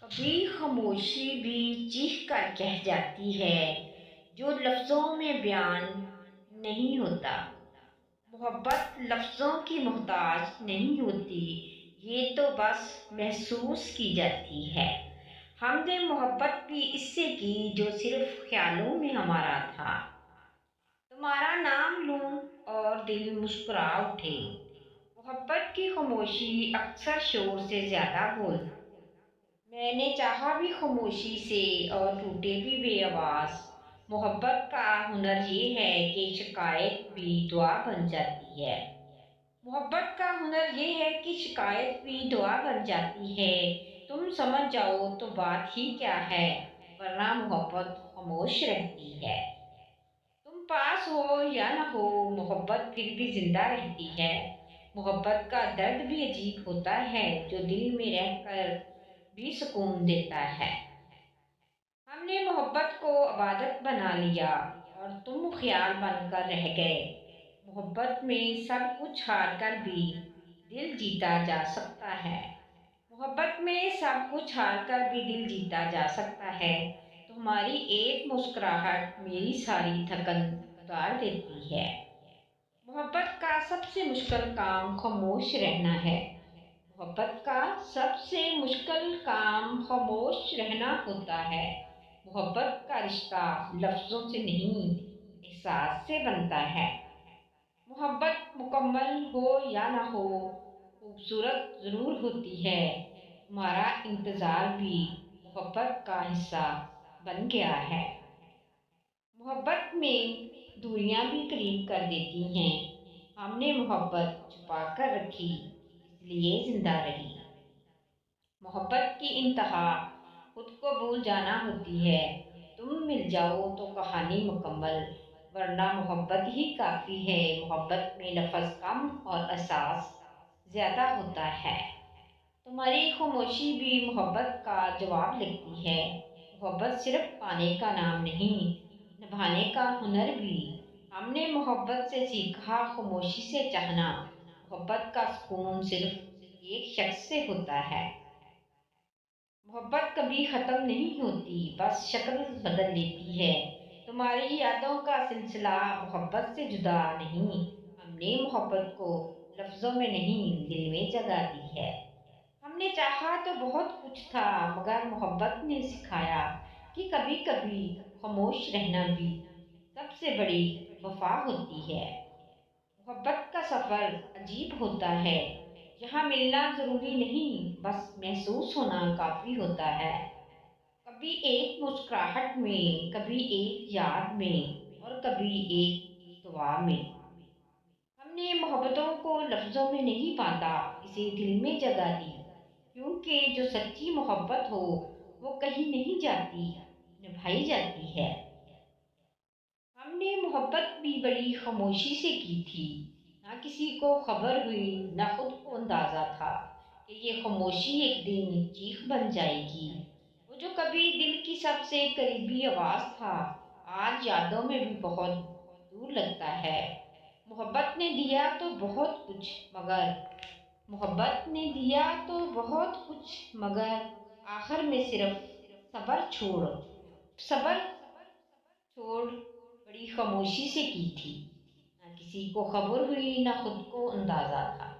کبھی خاموشی بھی چیخ کر کہہ جاتی ہے جو لفظوں میں بیان نہیں ہوتا۔ محبت لفظوں کی محتاج نہیں ہوتی، یہ تو بس محسوس کی جاتی ہے۔ ہم نے محبت بھی اس سے کی جو صرف خیالوں میں ہمارا تھا۔ تمہارا نام لوں اور دل مسکرا اٹھے۔ محبت کی خاموشی اکثر شور سے زیادہ بولتی۔ میں نے چاہا بھی خاموشی سے اور ٹوٹے بھی بے آواز۔ محبت کا ہنر یہ ہے کہ شکایت بھی دعا بن جاتی ہے۔ محبت کا ہنر یہ ہے کہ شکایت بھی دعا بن جاتی ہے۔ تم سمجھ جاؤ تو بات ہی کیا ہے، ورنہ محبت خاموش رہتی ہے۔ تم پاس ہو یا نہ ہو، محبت پھر بھی زندہ رہتی ہے۔ محبت کا درد بھی عجیب ہوتا ہے جو دل میں رہ کر بھی سکون دیتا ہے۔ ہم نے محبت کو عبادت بنا لیا اور تم خیال بن کر رہ گئے۔ محبت میں سب کچھ ہار کر بھی دل جیتا جا سکتا ہے۔ محبت میں سب کچھ ہار کر بھی دل جیتا جا سکتا ہے۔ تمہاری ایک مسکراہٹ میری ساری تھکن اتار دیتی ہے۔ محبت کا سب سے مشکل کام خاموش رہنا ہے۔ محبت کا سب سے مشکل کام خاموش رہنا ہوتا ہے۔ محبت کا رشتہ لفظوں سے نہیں، احساس سے بنتا ہے۔ محبت مکمل ہو یا نہ ہو، خوبصورت ضرور ہوتی ہے۔ تمہارا انتظار بھی محبت کا حصہ بن گیا ہے۔ محبت میں دوریاں بھی قریب کر دیتی ہیں۔ ہم نے محبت چھپا کر رکھی، اس لیے زندہ رہی۔ محبت کی انتہا خود کو بھول جانا ہوتی ہے۔ تم مل جاؤ تو کہانی مکمل، ورنہ محبت ہی کافی ہے۔ محبت میں لفظ کم اور احساس زیادہ ہوتا ہے۔ تمہاری خاموشی بھی محبت کا جواب لگتی ہے۔ محبت صرف پانے کا نام نہیں، نبھانے کا ہنر بھی۔ ہم نے محبت سے سیکھا خاموشی سے چاہنا۔ محبت کا سکون صرف ایک شخص سے ہوتا ہے۔ محبت کبھی ختم نہیں ہوتی، بس شکل بدل لیتی ہے۔ تمہاری یادوں کا سلسلہ محبت سے جدا نہیں۔ ہم نے محبت کو لفظوں میں نہیں، دل میں جگہ دی ہے۔ ہم نے چاہا تو بہت کچھ تھا، مگر محبت نے سکھایا کہ کبھی کبھی خاموش رہنا بھی سب سے بڑی وفا ہوتی ہے۔ محبت کا سفر عجیب ہوتا ہے، یہاں ملنا ضروری نہیں، بس محسوس ہونا کافی ہوتا ہے۔ کبھی ایک مسکراہٹ میں، کبھی ایک یاد میں، اور کبھی ایک دعا میں۔ ہم نے محبتوں کو لفظوں میں نہیں باندھا، اسے دل میں جگہ دی، کیونکہ جو سچی محبت ہو وہ کہیں نہیں جاتی، نبھائی جاتی ہے۔ ہم نے محبت بھی بڑی خاموشی سے کی تھی، نہ کسی کو خبر ہوئی، نہ خود کو اندازہ تھا کہ یہ خاموشی ایک دن چیخ بن جائے گی۔ وہ جو کبھی دل کی سب سے قریبی آواز تھا، آج یادوں میں بھی بہت دور لگتا ہے۔ محبت نے دیا تو بہت کچھ، مگر آخر میں صرف صبر چھوڑ بڑی خاموشی سے کی تھی۔ نہ کسی کو خبر ہوئی، نہ خود کو اندازہ تھا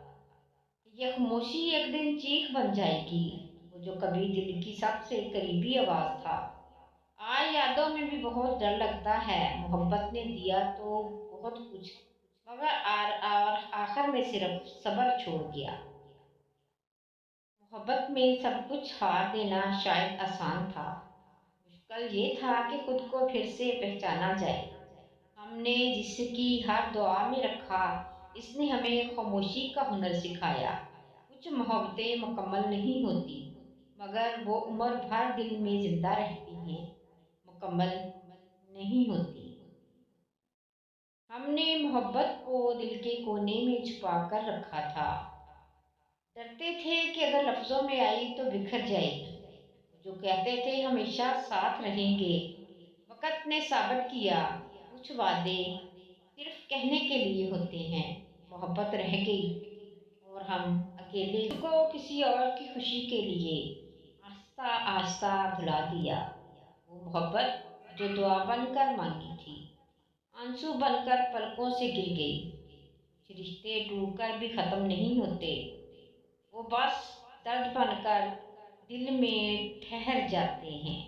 کہ یہ خاموشی ایک دن چیخ بن جائے گی۔ وہ جو کبھی دل کی سب سے قریبی آواز تھا، آج یادوں میں بھی بہت ڈر لگتا ہے۔ محبت نے دیا تو بہت کچھ، مگر آخر میں صرف صبر چھوڑ گیا۔ محبت میں سب کچھ ہار دینا شاید آسان تھا، مشکل یہ تھا کہ خود کو پھر سے پہچانا جائے۔ ہم نے جس کی ہر دعا میں رکھا، اس نے ہمیں خاموشی کا ہنر سکھایا۔ کچھ محبتیں مکمل نہیں ہوتی، مگر وہ عمر بھر دل میں زندہ رہتی ہیں۔ مکمل نہیں ہوتی۔ ہم نے محبت کو دل کے کونے میں چھپا کر رکھا تھا، ڈرتے تھے کہ اگر لفظوں میں آئی تو بکھر جائے گی۔ جو کہتے تھے ہمیشہ ساتھ رہیں گے، وقت نے ثابت کیا کچھ وعدے صرف کہنے کے لیے ہوتے ہیں۔ محبت رہ گئی اور ہم اکیلے کو کسی اور کی خوشی کے لیے آہستہ آہستہ بھلا دیا، وہ محبت جو دعا بن کر مانگی تھی آنسو بن کر پلکوں سے گر گئی۔ رشتے ٹوٹ کر بھی ختم نہیں ہوتے، وہ بس درد بن کر دل میں ٹھہر جاتے ہیں۔